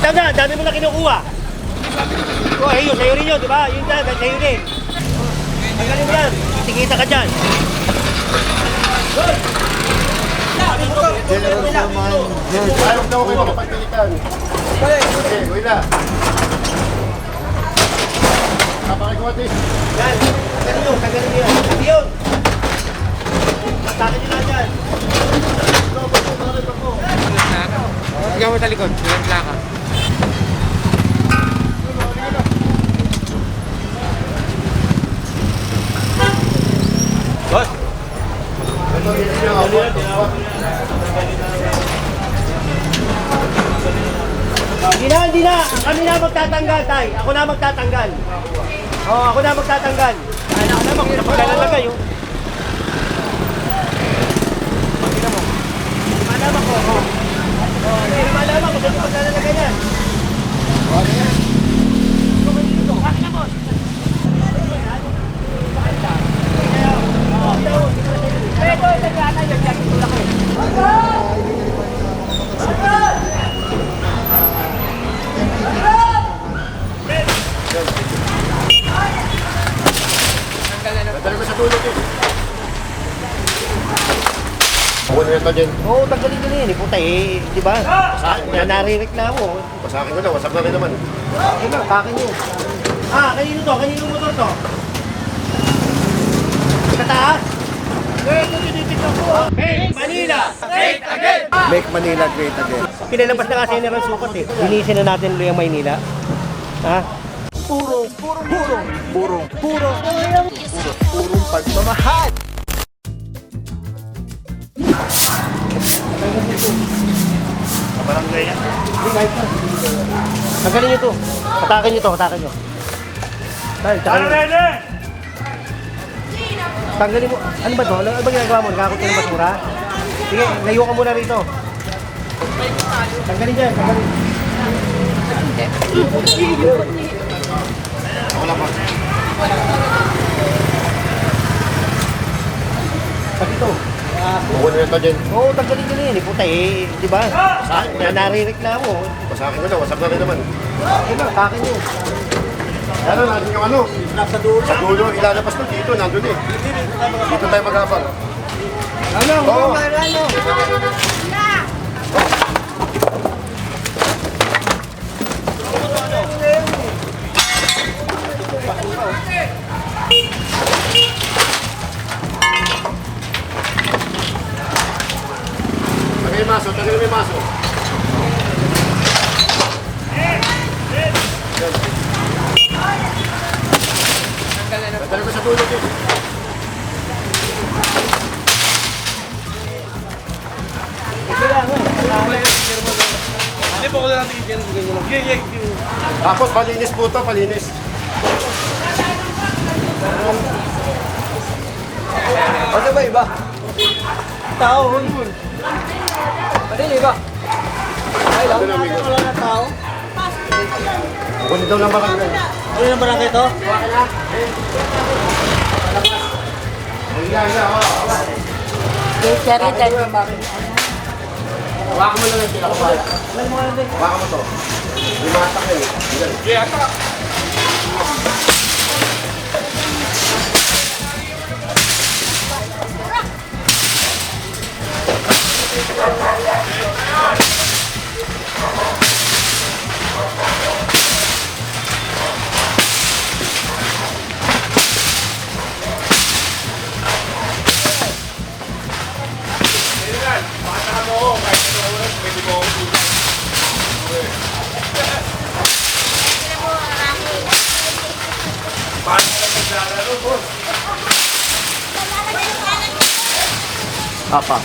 Bitaw na, dami mo na kinukuha. Oh, ayun, sa'yo rin yun, di ba? Yun dyan, sa'yo rin. Magaling mo yan, kitikita ka dyan. General naman. Ayaw daw kayo makapagpilitan. Okay, wala. Kapakikuwatis. Yan, tagalin nyo yan. Sabi yun. Patakin nyo na dyan. Ikaw mo talikod, pinagla ka. Boss. Hindi na. Kami na magtatanggal, tay. Ako na magtatanggal. Oo, ako na magtatanggal. Ano ka naman, napaglalagay yun. Pakita mo. Malaman ko. Hindi na malaman ko, ba't maglalagay yan? Okay yan. Pakita mo. Ito, nagkakay, nagkakitulak eh. Dali ko sa tulog eh. Ako na yata dyan. Oo, tanggalin nyo na yan eh, puta eh, di ba? Narireklamo. Pasakin ko na, wasap na rin naman. Okay lang, kakin nyo. Ah, kanino to? Kanino motor to? Sa taas? Ito tinitignan ko. Make Manila great again! Make Manila great again. Pinalabas na kasi General Sukat eh. Linisin na natin yung Maynila. Ha? Purong pagmamahal. Barangay yan. Tanggalin nyo to. Patakin nyo to, patakin nyo. Tanggalin mo. Ano ba to? Ano ba ginagawa mo? Nagkakot ka ng basura? Sige, layo ka muna rito. Tanggalin dyan, tanggalin. Ako lang pa. Pag ito. Ako na yata dyan. Oo, tanggalin nyo na yan eh. Puta eh, di ba? Narireklamo. Pasakin ko na, wasap na rin naman. Okay lang, kakin nyo. Ano natin yung ano? Sa dulo, ilalabas ko dito, nandun eh. Dito tayo mag-abang. Ano? Oo. Ano? Tagay maso, tagay may maso. Dali ko sa tulog eh. Hindi po ko na natin ganyan sa ganyan. Tapos palinis po ito, palinis. Ano ba iba? Tao, yun. Ano iba? Ay lang. Ito na, amigo. Wala na tao. Kunin daw ng barangay. Ano yung barangay ito? Hawakan mo lang yung pinakabal. Hawakan mo to. Limatak na eh. Yan. Apa.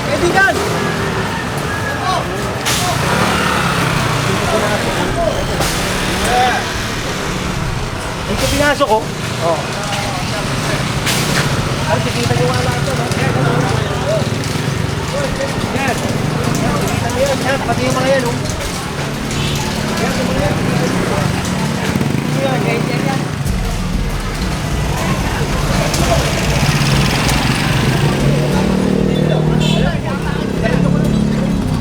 Kaibigan! Ito pinasok ko. Oh. Yan, tikita nyo nga lahat ito. Yan. Tikita nyo yan. Yan, pati yung mga yan. Yan, yung mga yan. Yan, yan, yan.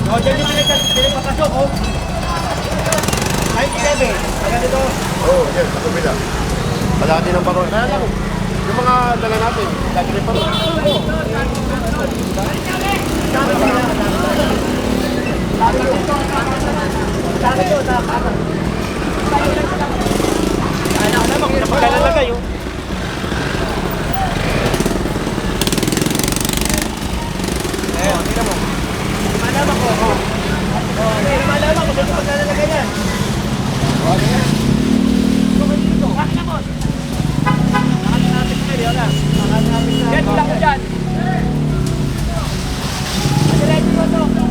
O, dyan yung pinagpapasok, oh. 97. Agad ito. Oo, yan, sa kabila. Palati ng parol. Kaya lang, yung mga dala natin, lagi rin parol. Napagkalalagay, oh. Ayun, tingnan mo. Malaman ko, oh. Oh, hindi malaman ko, dito pagkalalagay yan. Oh, ganyan. Dito, bakit mo? Nakatanapit ka, di wala. Nakatanapit ka. Yan, ilang ko dyan. Madiretso mo to.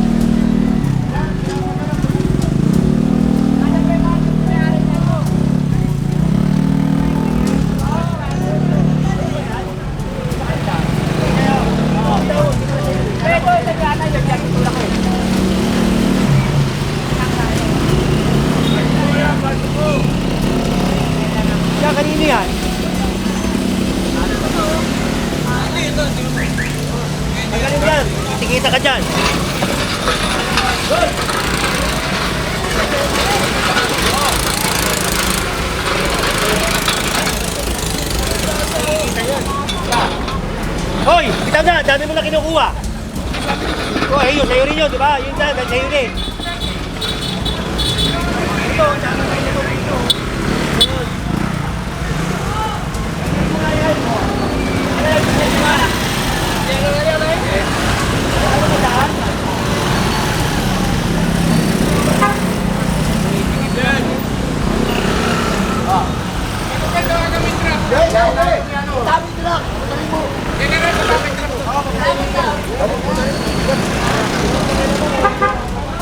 Siya, kanino yan? Magaling yan. Tikita ka dyan. Hoy, bitaw na. Dami mo na kinukuha. Oh, ayun. Sa'yo rin yun, di ba? Yun dyan. Sa'yo rin. Ito, dami na ito dito.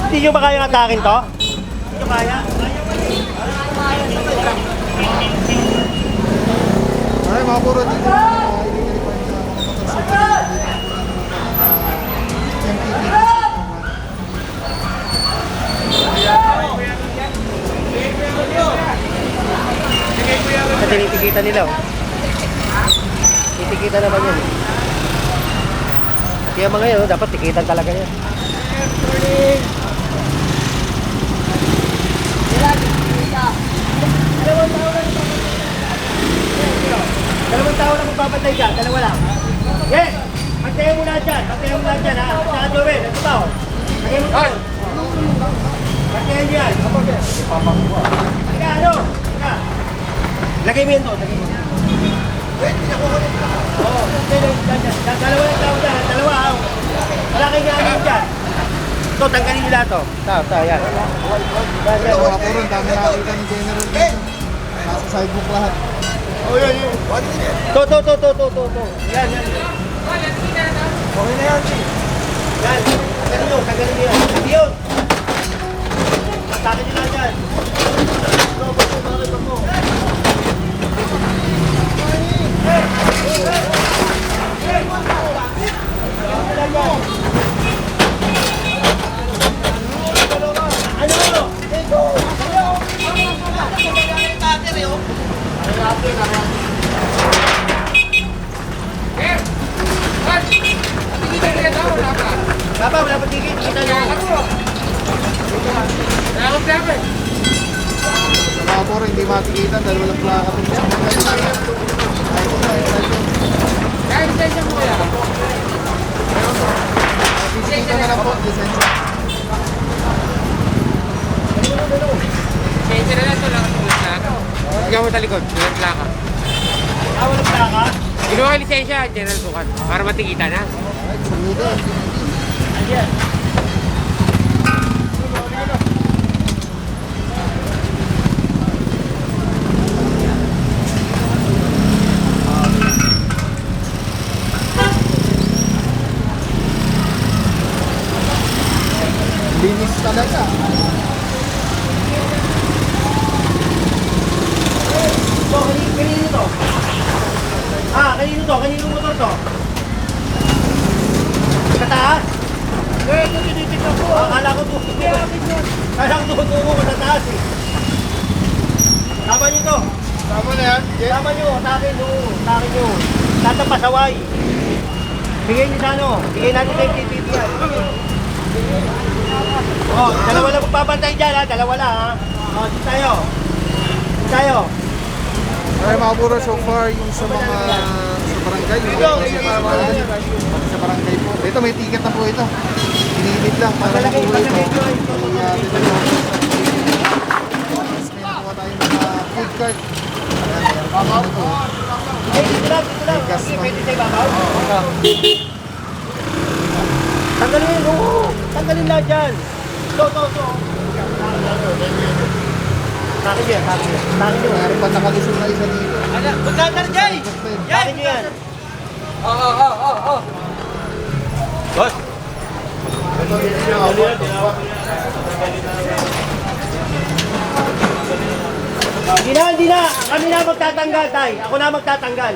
Hindi nyo ba kaya atakin to? Hindi nyo kaya? Ay, mga puro dito. Sa tinitikita nila, oh. Titikita naman yun. Kaya mga yan, oh, dapat tikitan talaga yan. Dalawang tao lang magpapatay dyan, dalawa lang. Yes! Magtayo mo lahat dyan, ha? Saan Joel, ito ba, oh? Lagay mo doon. Magtayo nyo yan. Teka, ano? Teka. Lagay mo yan doon, lagay mo. Wait, pinakukulit ka. Oo, dalawa lang tao dyan, dalawa, ha? Wala kayo nga ano dyan. Ito, tanggalin nila ito. Ito, yan. Ito, mga puro, ang dami nakakita ni General dito. Nasa sidebook lahat. Oh, yan, yan. To. Yan. Okay na yan, Chi. Yan, tanggalin nyo yan. Hindi yun. Patakin nyo na dyan. Bakit mo? Papa, wala pa tigil. Kita nyo. Mga puro, hindi makikita dahil walang plaka po siya. Lisensya na lang po, lisensya. Lisensya na lang ito lang ang plaka. Ikaw mo sa likod, walang plaka. Walang plaka? Ginawa ka lisensya, General Bukan, para matikita na. Ay, saludo. Ayan. Linis talaga. So, kanino to? Kanino to? Kanino motor to? taas? Eh, ito tinitignan ko. Akala ko tutungo. Akala ko tutungo ko sa taas eh. Tama nyo to. Tama na yan. Tama nyo, sa akin yun. Sa akin yun. Lahat ng pasaway. Bigay nyo sa ano. Bigay natin sa MTPP yan. Oh, dalawa lang magpapantay dyan ha. Dalawa lang ha. Oh, dito tayo. Dito tayo. Ay mga puro, so far yung sa mga sa barangay. Sa barangay po. Ito may ticket na po ito. Inilid lang para Palagay, makuha ito. palagay ko. Kaya dito na po sa tapos may nakuha tayong mga food cart. Eh, dito lang, dito lang. Gas Okay, na. pwede tayo babaw? Tanggalin, oo. Tanggalin lahat dyan. To. Sakin yan, sakin yan. Sakin yun. Meron pa nakalusong na isa dito. Magkakar, Jay! Sakin nyo yan. Hindi na. Kami na magtatanggal, tay. Ako na magtatanggal.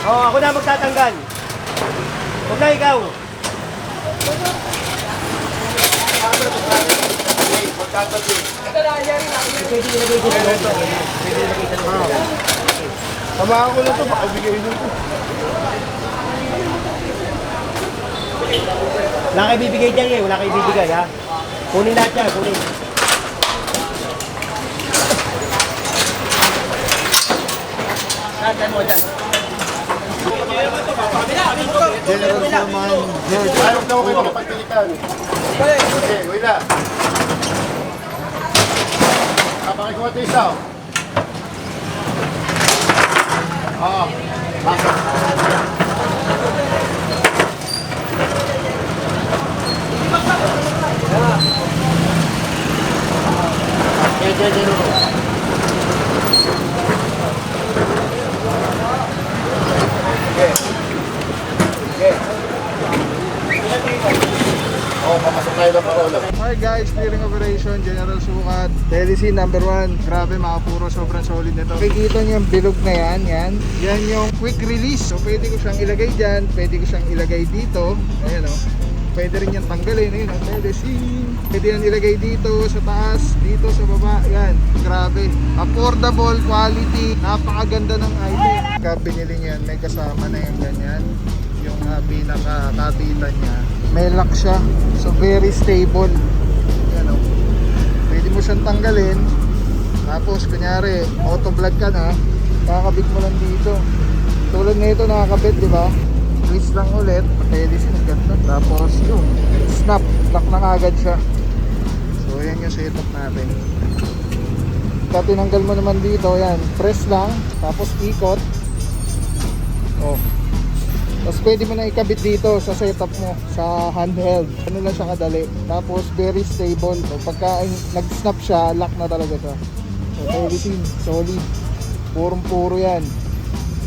Oo, ako na magtatanggal. Huwag na ikaw. Pwede ilagay ko sa loob. Pwede ilagay sa loob. Samahan ko na to, baka bigay nyo to. Wala kayo bibigay dyan eh. Wala kayo bibigay ha. Kunin lahat yan, kunin. Saan mo dyan? General Foreman George. Ayaw na ako kayo makapagpilitan. Okay, wait na. Kapakikuha tayo isa. Oo. Basta. Papasok tayo ng parola. Hi guys, clearing operation, General Sukat, Telecine number 1. Grabe mga puro, sobrang solid nito. Nakikita niyo yung bilog na yan, yan yung quick release. So pwede ko siyang ilagay dyan, pwede ko siyang ilagay dito. Ayan o. Pwede rin yan tanggalin, ayun o, Telecine. Pwede yan ilagay dito, sa taas, dito sa baba, yan. Grabe. Affordable, quality, napakaganda ng item. Pagka binili niyan, may kasama na yung ganyan. Yung pinaka-kapitan niya. May lock siya. So very stable. Yan o. Pwede mo siyang tanggalin. Tapos kunyari, auto vlog ka na, kakabit mo lang dito. Tulad nito nakakabit, di ba? Twist lang ulit, pwede siya ganda. Tapos yung snap, lock na agad siya. So yan yung setup natin. Pagka tinanggal mo naman dito, yan, press lang, tapos ikot. Oh. Tapos pwede mo na ikabit dito sa setup mo, sa handheld. Ano lang siya kadali. Tapos very stable. So, pagka nag-snap siya, lock na talaga siya. So Telecine, solid. Purong-puro yan.